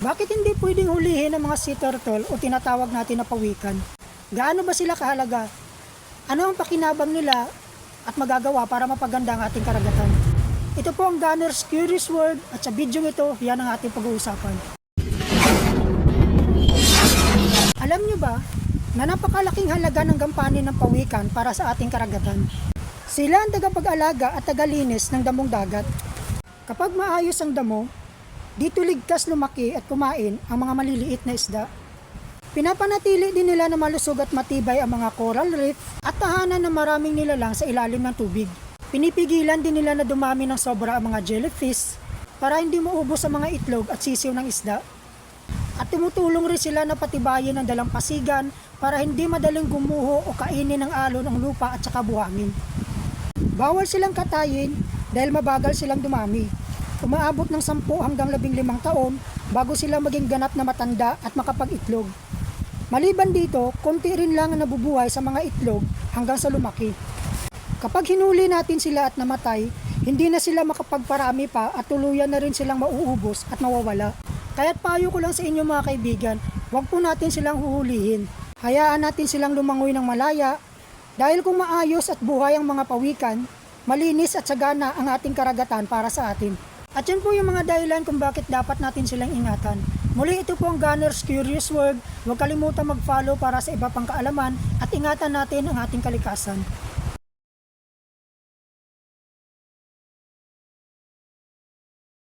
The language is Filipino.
Bakit hindi pwedeng hulihin ang mga sea turtle o tinatawag natin na pawikan? Gaano ba sila kahalaga? Ano ang pakinabang nila at magagawa para mapaganda ang ating karagatan? Ito po ang Gunner's Curious World at sa video ito, yan ang ating pag-uusapan. Alam nyo ba na napakalaking halaga ng gampanin ng pawikan para sa ating karagatan? Sila ang tagapag-alaga at tagalinis ng damong dagat. Kapag maayos ang damo, dito ligtas lumaki at kumain ang mga maliliit na isda. Pinapanatili din nila na malusog at matibay ang mga coral reef at tahanan ng maraming nilalang sa ilalim ng tubig. Pinipigilan din nila na dumami ng sobra ang mga jellyfish para hindi maubos ang mga itlog at sisiw ng isda. At tumutulong rin sila na patibayin ang dalampasigan para hindi madaling gumuho o kainin ng alon ang lupa at saka buhangin. Bawal silang katayin dahil mabagal silang dumami. Umaabot ng 10 hanggang 15 taon bago sila maging ganap na matanda at makapag-itlog. Maliban dito, konti rin lang ang nabubuhay sa mga itlog hanggang sa lumaki. Kapag hinuli natin sila at namatay, hindi na sila makapagparami pa at tuluyan na rin silang mauubos at mawawala. Kaya't payo ko lang sa inyo mga kaibigan, huwag po natin silang huhulihin. Hayaan natin silang lumangoy ng malaya dahil kung maayos at buhay ang mga pawikan, malinis at sagana ang ating karagatan para sa atin. At yan po yung mga dahilan kung bakit dapat natin silang ingatan. Muli, ito po ang Gunner's Curious World. Huwag kalimutan mag-follow para sa iba pang kaalaman at ingatan natin ang ating kalikasan.